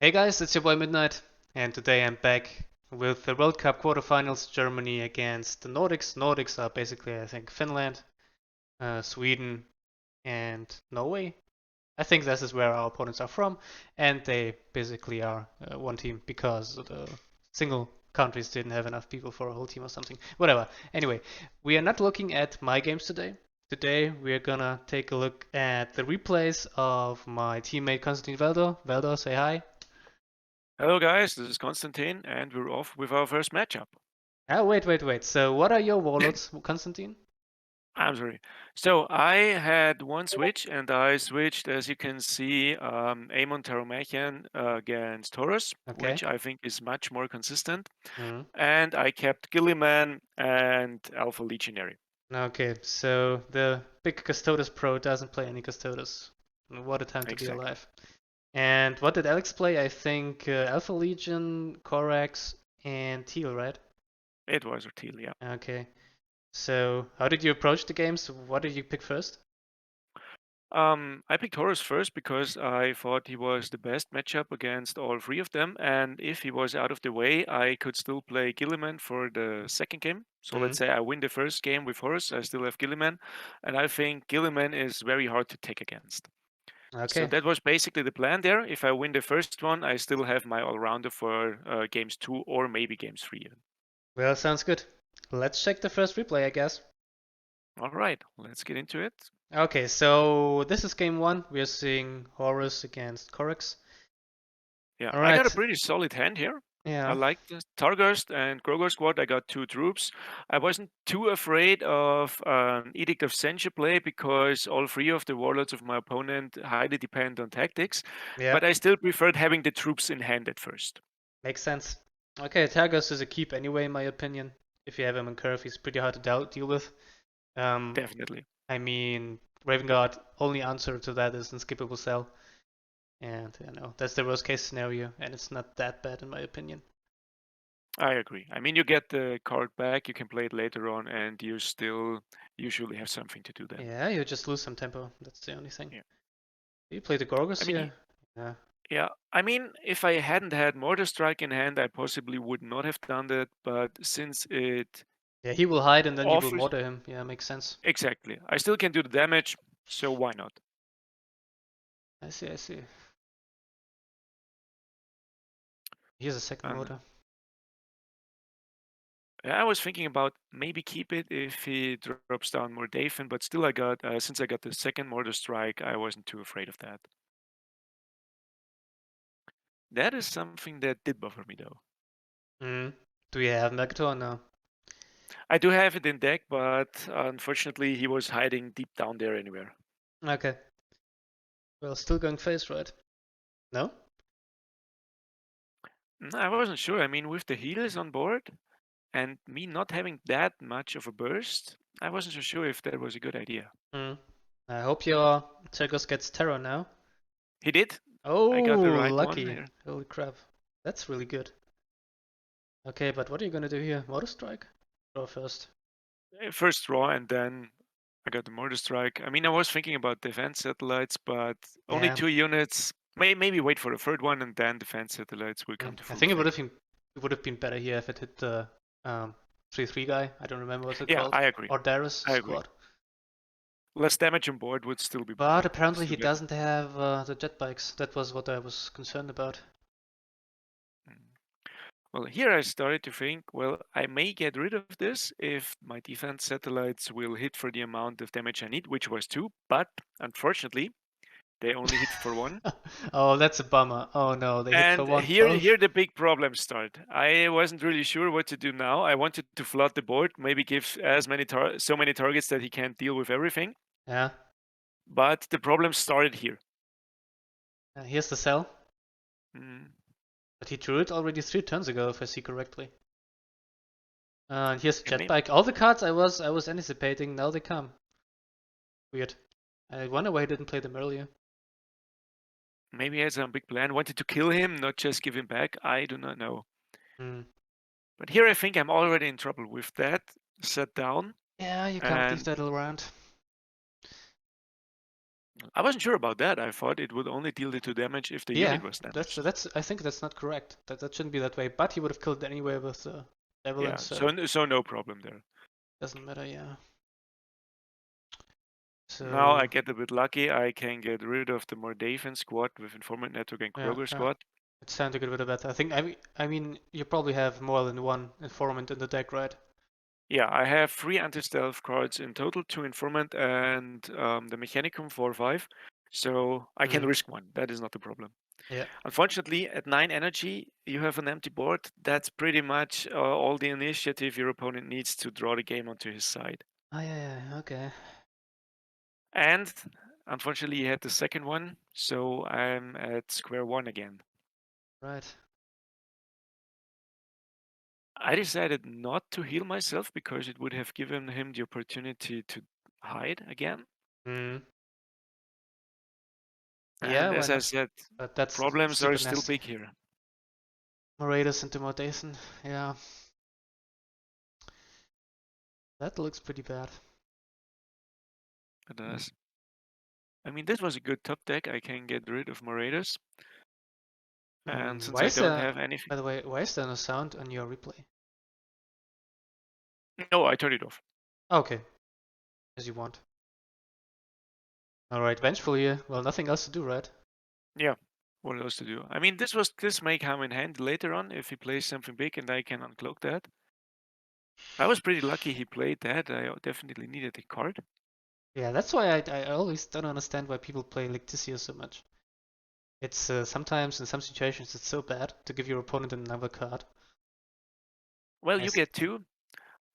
Hey guys, it's your boy Midnight, and today I'm back with the World Cup quarterfinals. Germany against the Nordics. Nordics are basically, I think, Finland, Sweden, and Norway. I think this is where our opponents are from, and they basically are one team because the single countries didn't have enough people for a whole team or something. Whatever. Anyway, we are not looking at my games today. Today we are gonna take a look at the replays of my teammate Konstantin Veldor. Veldor, say hi. Hello guys, this is Konstantin and we're off with our first matchup. Wait. So what are your warlords, Konstantin? I'm sorry. So I had one switch and I switched, as you can see, Amon Taromachian against Horus, Okay. which I think is much more consistent. Mhm. And I kept Gilliman and Alpha Legionary. Okay, so the big Custodes Pro doesn't play any Custodes. What a time to be Exactly. alive. And what did Alex play? I think Alpha Legion, Corax, and Teal, right? It was Orteal, yeah. Okay. So how did you approach the games? What did you pick first? I picked Horus first because I thought he was the best matchup against all three of them, and if he was out of the way, I could still play Gilliman for the second game. So Hmm. let's say I win the first game with Horus, I still have Gilliman, and I think Gilliman is very hard to take against. So Okay. that was basically the plan there. If I win the first one, I still have my all-rounder for games 2 or maybe games 3 even. Well, sounds good. Let's check the first replay, I guess. All right, let's get into it. Okay, so this is game one. We are seeing Horus against Corax. Yeah, All I got a right. pretty solid hand here. I Yeah. like the Targast and Grogor squad. I got 2 troops. I wasn't too afraid of an Edict of Censure play because all 3 of the warlords of my opponent highly depend on tactics, Yeah. but I still preferred having the troops in hand at first. Makes sense. Okay, Targos is a keep anyway, in my opinion. If you have him in curve, he's pretty hard to deal with. Um, Definitely. I mean, Raven Guard only answer to that is unskippable cell, and you know that's the worst case scenario, and it's not that bad in my opinion. I agree. I mean, you get the card back, you can play it later on, and you still usually have something to do then. Yeah, you just lose some tempo. That's the only thing. Yeah. You play the Gorgos I mean, here. Yeah. yeah, I mean, if I hadn't had Mortar Strike in hand, I possibly would not have done that. But since it Yeah, he will hide and then you will offers mortar him. Yeah, makes sense. exactly, I still can do the damage, so why not? I see. Here's a second Um, mortar. yeah, I was thinking about maybe keep it if he drops down more Dathan, but still, I got since I got the second Mortar Strike, I wasn't too afraid of that. That is something that did bother me though. Mm. Do you have Mercator? No. I do have it in deck, but unfortunately, he was hiding deep down there anywhere. Okay. Well, still going face, right? No? I wasn't sure. I mean, with the healers on board and me not having that much of a burst, I wasn't so sure if that was a good idea. Mm. I hope your Tergos gets Terror now. He did. I got the Oh, right one lucky. here. Holy crap. That's really good. Okay, but what are you gonna do here? Mortar Strike? Draw first. First draw, and then I got the mortar strike. I mean, I was thinking about defense satellites, but only Yeah. 2 units. Maybe wait for the third one, and then defense satellites will come to I full think effect. it would have been better here if it hit the 3-3 guy. I don't remember what's it Yeah, called. I agree. Or Darius I agree. squad. Less damage on board would still be But apparently he still better. doesn't have the jet bikes. That was what I was concerned about. Mm. Well, here I started to think, well, I may get rid of this if my defense satellites will hit for the amount of damage I need, which was 2, but unfortunately, they only hit for 1. Oh, that's a bummer. Oh no, they hit for And one here both. the big problems start. I wasn't really sure what to do now. I wanted to flood the board, maybe give as many so many targets that he can't deal with everything. Yeah. But the problem started here. Here's the cell. Mm, But he drew it already 3 turns ago, if I see correctly. And here's and Jetbike. All the cards I was anticipating, now they come. Weird. I wonder why he didn't play them earlier. maybe he had some big plan, wanted to kill him, not just give him back. I do not know. Hmm. But here I think I'm already in trouble with that. Set down. Yeah, you can't leave And that around. I wasn't sure about that. I thought it would only deal the 2 damage if the Yeah, unit was that's damaged. that's. I think that's not correct. That shouldn't be that way. But he would have killed anyway with Yeah, Avalanche, so so no problem there. doesn't matter. Yeah. Now I So get a bit lucky. I can get rid of the Mordavian squad with Informant Network and yeah, Kroger yeah. squad. It's time to get rid of that. I think. I mean, you probably have more than one informant in the deck, right? Yeah, I have 3 anti-stealth cards in total, 2 Informant and the Mechanicum 4/5. So I can Mm. risk one. That is not the problem. Yeah. Unfortunately, at 9 energy, you have an empty board. That's pretty much all the initiative your opponent needs to draw the game onto his side. Oh yeah, yeah. Okay. And unfortunately, he had the second one, so I'm at square one again. Right. I decided not to heal myself because it would have given him the opportunity to hide again. Mm. Yeah, And why as I not? said, But that's problems are super still nasty. big here. Moradas into Mordason. Yeah. That looks pretty bad. It does. I mean, this was a good top deck. I can get rid of Moradas. And since Why I is don't there, have anything... by the way, why is there no sound on your replay? No, I turned it off. Okay, as you want. Alright, Vengeful here. Well, nothing else to do, right? Yeah, what else to do? I mean, this may come in handy later on if he plays something big and I can uncloak that. I was pretty lucky he played that. I definitely needed a card. Yeah, that's why I always don't understand why people play Licticia so much. It's sometimes in some situations it's so bad to give your opponent another card. Well, I you s- get 2.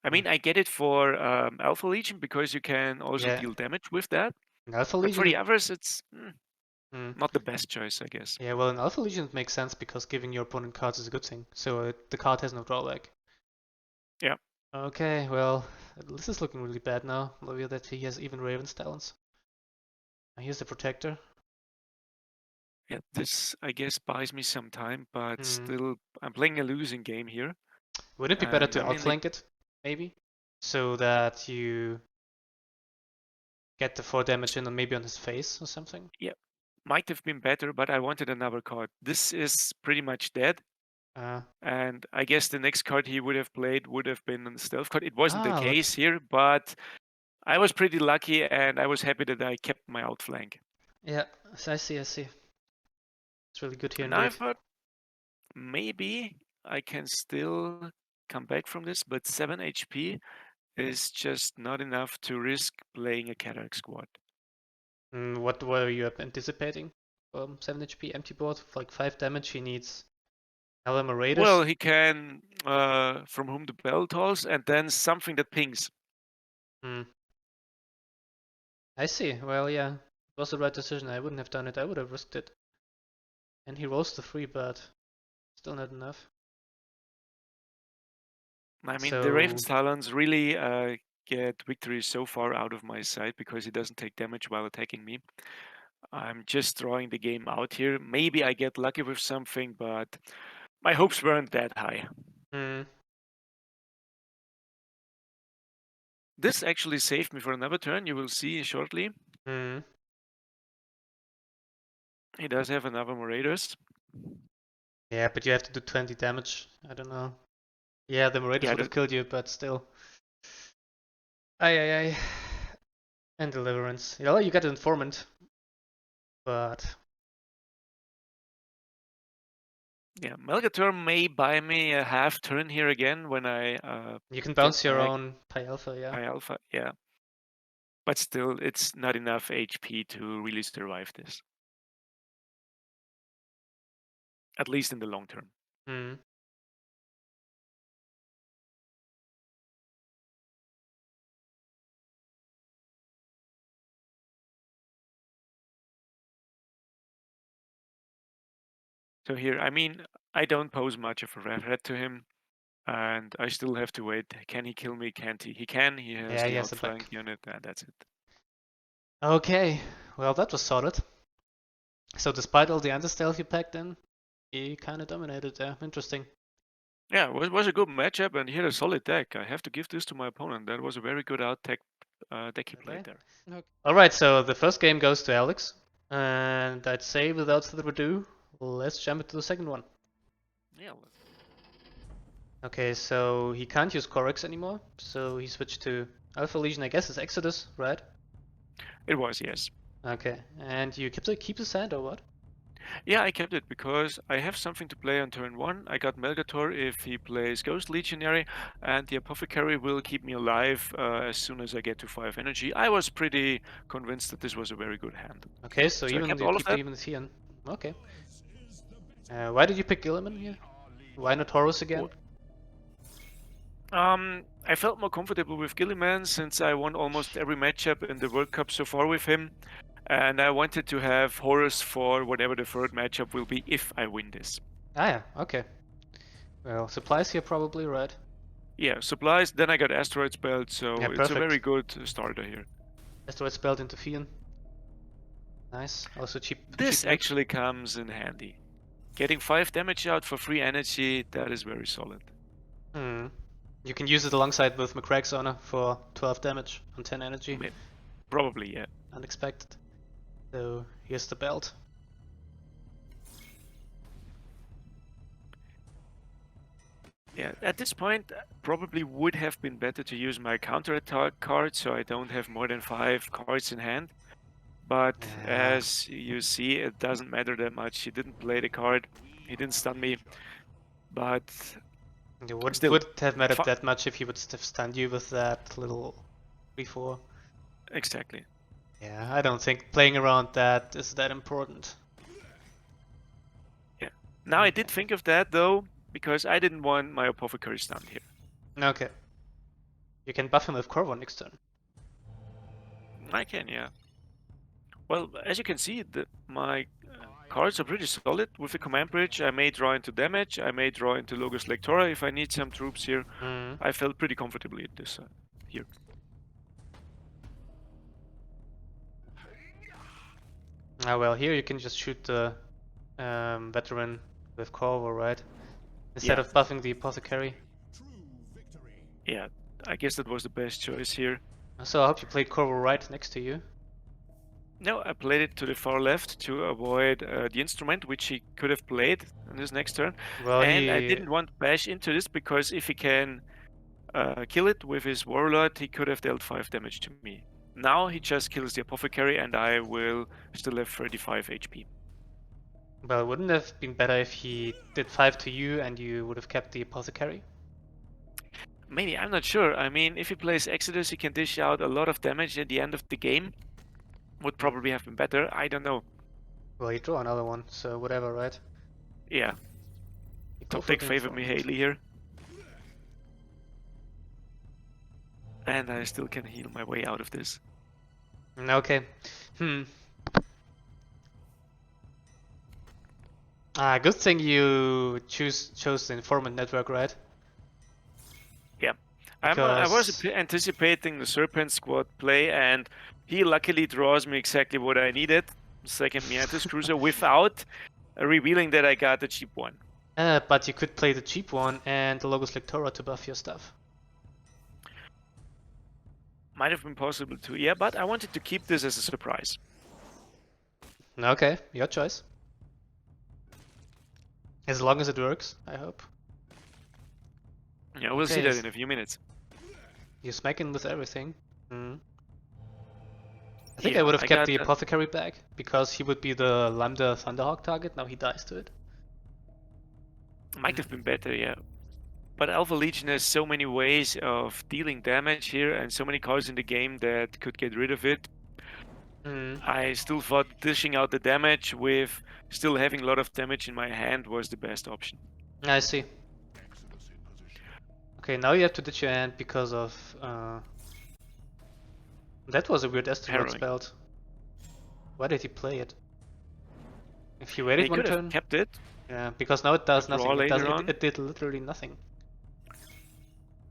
I mm, mean, I get it for Alpha Legion because you can also yeah, deal damage with that. in Alpha But for the Legion, others, it's mm, not the best choice, I guess. yeah, well, in Alpha Legion it makes sense because giving your opponent cards is a good thing. So the card has no drawback. Yeah. Okay, well, this is looking really bad now. Look at that, he has even Raven's Talons. And here's the Protector. Yeah, this, I guess, buys me some time, but Hmm. still, I'm playing a losing game here. Wouldn't it be better And to I mean, outflank it, maybe? So that you get the 4 damage in and maybe on his face or something? yeah, might have been better, but I wanted another card. This is pretty much dead. Uh, And I guess the next card he would have played would have been a stealth card. It wasn't the look. case here, but I was pretty lucky and I was happy that I kept my outflank. Yeah, I see, I see. It's really good here And I indeed. thought maybe I can still come back from this, but 7 HP is just not enough to risk playing a Cataract squad. What were you anticipating? 7 HP empty board, like 5 damage, he needs Helm Well, Raiders. he can From Whom the Bell Tolls and then something that pings. Hmm. I see. Well, yeah, it was the right decision. I wouldn't have done it. I would have risked it. And he rolls the 3, but still not enough. I mean, the So, Raven's Talons really get victories so far out of my sight because he doesn't take damage while attacking me. I'm just drawing the game out here. Maybe I get lucky with something, but my hopes weren't that high. hmm. This actually saved me for another turn. You will see shortly. Hmm. He does have another Marauders. Yeah, but you have to do 20 damage. I don't know. Yeah, the Raiders Yeah, would have killed you, but still. Ay, ay, ay. And Deliverance. You know, you got an Informant, but Melgator may buy me a half turn here again when I you can get bounce your back own Pi Alpha, yeah. my Alpha. Yeah, but still, it's not enough HP to really survive this, at least in the long term. Hmm. So here, I mean, I don't pose much of a threat to him, and I still have to wait. Can he kill me? Can't he? He can. He has Yeah, he the has a back. outflank unit, and that's it. Okay, well, that was solid. So, despite all the anti-stealth you packed in, he kind of dominated there. Interesting. Yeah, it was a good matchup, and he had a solid deck. I have to give this to my opponent. That was a very good out tech deck he played there. Okay. Alright, so the first game goes to Alex. And I'd say without further ado, let's jump into the second one. Yeah. Okay, so he can't use Corex anymore, so he switched to Alpha Legion, I guess it's Exodus, right? It was, yes. Okay, and you keep the sand or what? Yeah, I kept it because I have something to play on turn 1. I got Melgator if he plays Ghost Legionary, and the Apothecary will keep me alive as soon as I get to 5 energy. I was pretty convinced that this was a very good hand. Okay, so I even kept you all of keep that. even the Theon. Okay. Why did you pick Gilliman here? Why not Horus again? I felt more comfortable with Gilliman since I won almost every matchup in the World Cup so far with him. And I wanted to have Horus for whatever the third matchup will be if I win this. Ah yeah, okay. Well, supplies here probably, right? Yeah, supplies, then I got Asteroids Belt, so Yeah, it's a very perfect. good starter here. Asteroid spelled into Theon. Nice. Also cheap This loot. actually comes in handy. Getting 5 damage out for free energy, that is very solid. Hmm. You can use it alongside with McCrack's Honor for 12 damage on 10 energy. Probably, yeah. Unexpected. So here's the belt. Yeah, at this point, probably would have been better to use my counterattack card so I don't have more than 5 cards in hand. But as you see, it doesn't matter that much. He didn't play the card, he didn't stun me. But it would still, have mattered that much if he would have stunned you with that little 3-4. Exactly. Yeah, I don't think playing around that is that important. Yeah. Now I did think of that though, because I didn't want my Apothecary stunned here. Okay. You can buff him with Corvo next turn. I can, yeah. Well, as you can see, my cards are pretty solid. With the command bridge, I may draw into damage, I may draw into Logos Lectora if I need some troops here. I felt pretty comfortably at this here. Ah well, here you can just shoot the veteran with Corvo, right? Instead of buffing the Apothecary. Yeah, I guess that was the best choice here. So I hope you played Corvo right next to you. No, I played it to the far left to avoid the instrument, which he could have played in his next turn. Well, and I didn't want to bash into this because if he can kill it with his Warlord, he could have dealt 5 damage to me. Now he just kills the Apothecary and I will still have 35 HP. Well, wouldn't it have been better if he did 5 to you and you would have kept the Apothecary? Maybe, I'm not sure. I mean, if he plays Exodus, he can dish out a lot of damage at the end of the game. Would probably have been better, I don't know. Well, you draw another one, so whatever, right? Yeah. Top deck favored me Haley here. And I still can heal my way out of this. Okay. Good thing you chose the informant network, right? Yeah. I was anticipating the Serpent Squad play, and he luckily draws me exactly what I needed. Second Miatis Cruiser without revealing that I got the cheap one. But you could play the cheap one and the Logos Lectora to buff your stuff. Might have been possible too, yeah, but I wanted to keep this as a surprise. Okay, your choice. As long as it works, I hope. Yeah, we'll see that in a few minutes. You're smacking with everything. I think I would have kept the Apothecary back, because he would be the Lambda Thunderhawk target, now he dies to it. Might have been better, yeah. But Alpha Legion has so many ways of dealing damage here and so many cards in the game that could get rid of it. I still thought dishing out the damage with still having a lot of damage in my hand was the best option. I see. Okay, now you have to ditch your hand because of... That was a weird Asteroid spell. Why did he play it? If he waited one turn... He could have kept it. Yeah, because now it does nothing. It did literally nothing.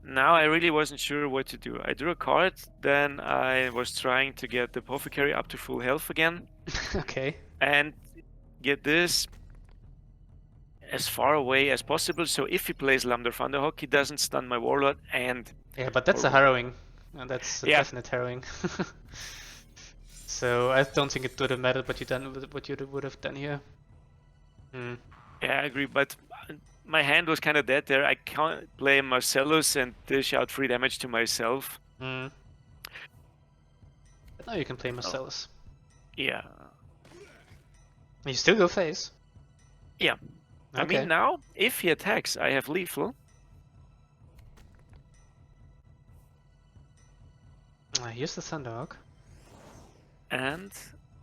Now I really wasn't sure what to do. I drew a card, then I was trying to get the Apothecary up to full health again. Okay. And get this as far away as possible, so if he plays Lambda Thunderhawk, he doesn't stun my Warlord and... Yeah, but that's a harrowing. and that's a Yeah. definite harrowing. So I don't think it would have mattered what you would have done here. Hmm. Yeah, I agree, but my hand was kind of dead there. I can't play Marcellus and dish out 3 damage to myself. Hmm. But now you can play Marcellus. Yeah. You still go face. Yeah. I Okay. mean, now, if he attacks, I have lethal. Here's the Thunderhawk. And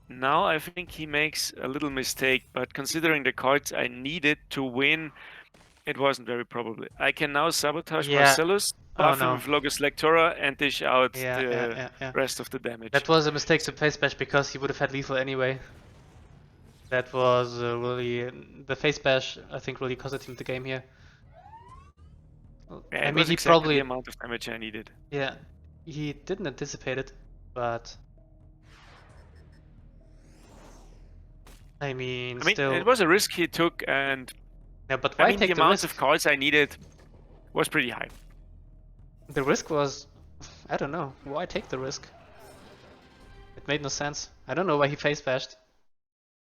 now I think he makes a little mistake, but considering the cards I needed to win, it wasn't very probable. I can now sabotage Marcellus, buff him with Logos Lectora, and dish out the rest of the damage. That was a mistake to face bash because he would have had lethal anyway. That was really the face bash. I think really costed him the game here. Yeah, I it mean, was he exactly probably the amount of damage I needed. Yeah, he didn't anticipate it, but I mean, still. It was a risk he took, and yeah, but why the take the amount risk? of cards I needed was pretty high. The risk was, I don't know, why take the risk? It made no sense. I don't know why he face bashed.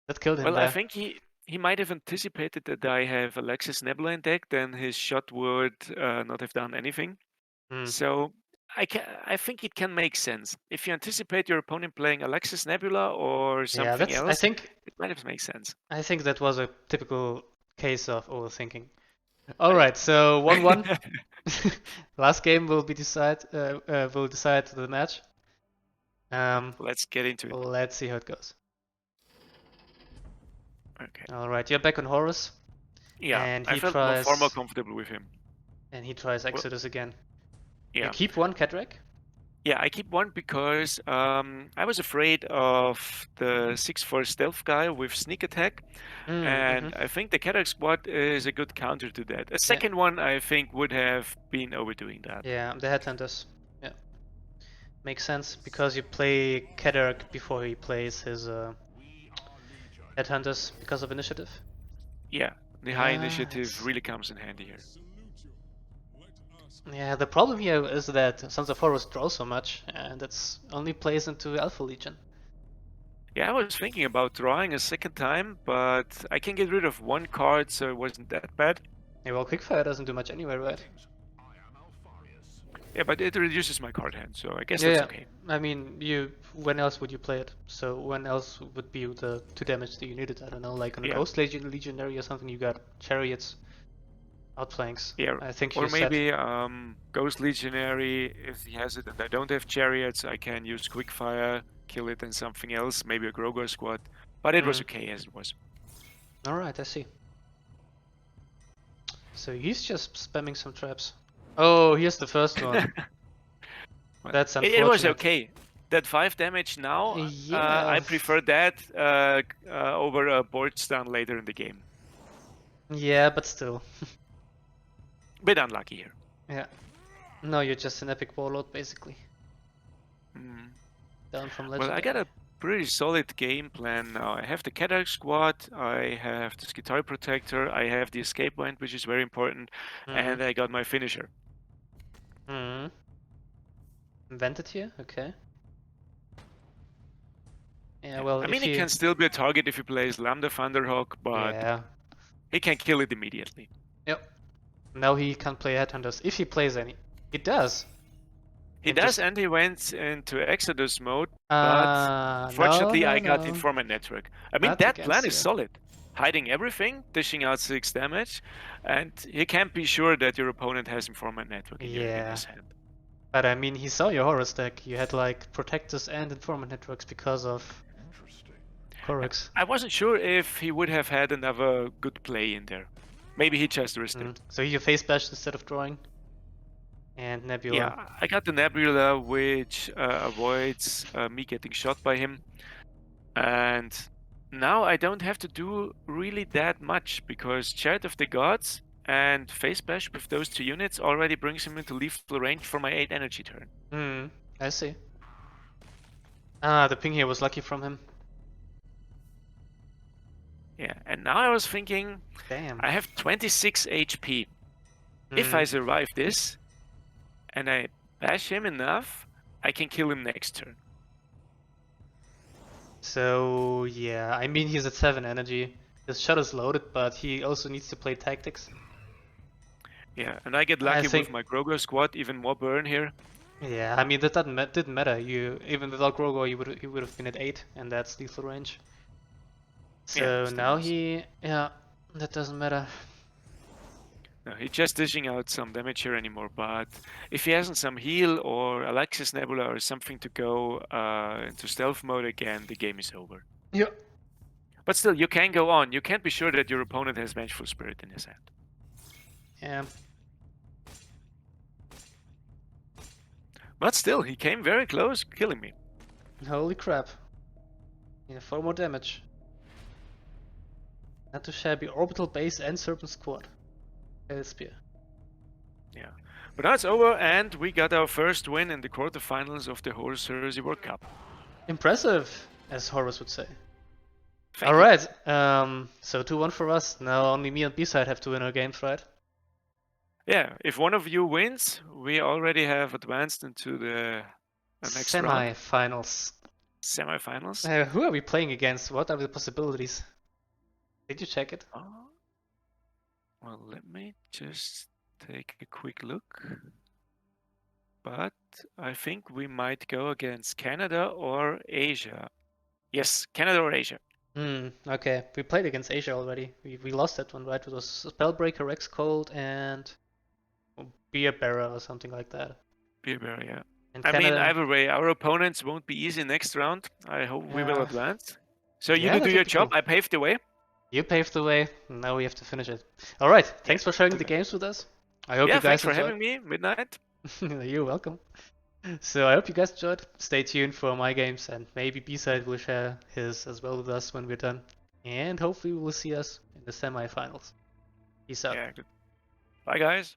That killed him Well, there. I think he might have anticipated that I have Alexis Nebula in deck, then his shot would not have done anything. So I think it can make sense. If you anticipate your opponent playing Alexis Nebula or something else, I think it might have made sense. I think that was a typical case of overthinking. All right, so 1-1. Last game will decide the match. Let's get into it. Let's see how it goes. Okay. All right, you're back on Horus. Yeah, and I felt far more comfortable with him. And he tries Exodus again. Yeah. You keep one Catrak? Yeah, I keep one because I was afraid of the 6/4 stealth guy with sneak attack, and I think the Cataract squad is a good counter to that. A second one, I think, would have been overdoing that. Yeah, the Headhunters. Yeah, makes sense because you play Cataract before he plays his Headhunters because of initiative. Yeah, the high initiative really comes in handy here. Yeah, the problem here is that Sons of Horus draw so much, and it's only plays into Alpha Legion. Yeah, I was thinking about drawing a second time, but I can get rid of one card, so it wasn't that bad. Yeah, well, Quickfire doesn't do much anyway, right? Yeah, but it reduces my card hand, so I guess that's okay. I mean, when else would you play it? So when else would be the 2 damage that you needed? I don't know, like on a Ghost Legionary or something, you got Chariots, Outflanks. Yeah, I think or maybe Ghost Legionary, if he has it and I don't have Chariots, I can use Quickfire, kill it and something else, maybe a Grogor squad. But it was okay as it was. Alright, I see. So he's just spamming some traps. Oh, here's the first one. That's unfortunate. It was okay. That 5 damage now, I prefer that over a board stun later in the game. Yeah, but still. Bit unlucky here. Yeah. No, you're just an epic warlord, basically. Down from Legendary. Well, I got a pretty solid game plan now. I have the Cataract squad, I have the Skitarii Protector, I have the Escape Point, which is very important, and I got my finisher. Invented here? Okay. Yeah, well, I mean, it can still be a target if he plays Lambda Thunderhawk, but he can kill it immediately. Yep. Now he can't play Headhunters if he plays any. He does. He does, and he went into Exodus mode, but fortunately I got Informant Network. I mean, that plan is solid. Hiding everything, dishing out 6 damage, and you can't be sure that your opponent has Informant Network in his hand. But I mean, he saw your Horus deck. You had like Protectors and Informant Networks because of Horus. I wasn't sure if he would have had another good play in there. Maybe he just risked it. So you face bashed instead of drawing? And Nebula. Yeah, I got the Nebula, which avoids me getting shot by him. And now I don't have to do really that much, because Chariot of the Gods and Face Bash with those 2 units already brings him into lethal range for my 8 energy turn. I see. The ping here was lucky from him. Yeah, and now I was thinking, I have 26 HP. If I survive this, and I bash him enough, I can kill him next turn. So yeah, I mean he's at 7 energy. His shot is loaded, but he also needs to play tactics. Yeah, and I get I lucky think, with my Grogo squad, even more burn here. yeah, I mean that didn't matter. You even without Grogo, you would have been at 8, and that's lethal range. Yeah, So still now is. yeah, that doesn't matter. No, he's just dishing out some damage here anymore, but if he hasn't some heal or Alexis Nebula or something to go into stealth mode again, the game is over. Yeah. But still, you can go on. You can't be sure that your opponent has Vengeful Spirit in his hand. Yeah. But still, he came very close, killing me. Holy crap. Yeah, 4 more damage. Not too shabby. Orbital base and Serpent Squad. Spear. Yeah. But now it's over, and we got our first win in the quarterfinals of the Horus Heresy World Cup. Impressive, as Horus would say. Thank you. Alright, so 2-1 for us. Now only me and B-side have to win our games, right? Yeah, if one of you wins, we already have advanced into the next round. Semi-finals. Semifinals. Who are we playing against? What are the possibilities? Did you check it? Oh, well, let me just take a quick look. But I think we might go against Canada or Asia. Yes, Canada or Asia. Okay. We played against Asia already. We lost that one, right? It was Spellbreaker, Rex Cold, and Beer Bearer or something like that. Beer Bear, yeah. And I mean, Canada, either way, our opponents won't be easy next round. I hope we will yeah, advance. So you yeah, do that would your be job. cool. I paved the way. You paved the way. Now we have to finish it. All right. Yeah. Thanks for sharing the games with us. I hope you Yeah, thanks guys for enjoyed. having me, Midnight. You're welcome. So I hope you guys enjoyed. Stay tuned for my games, and maybe B-side will share his as well with us when we're done. And hopefully we will see us in the semi-finals. Peace out. Yeah, good. Bye, guys.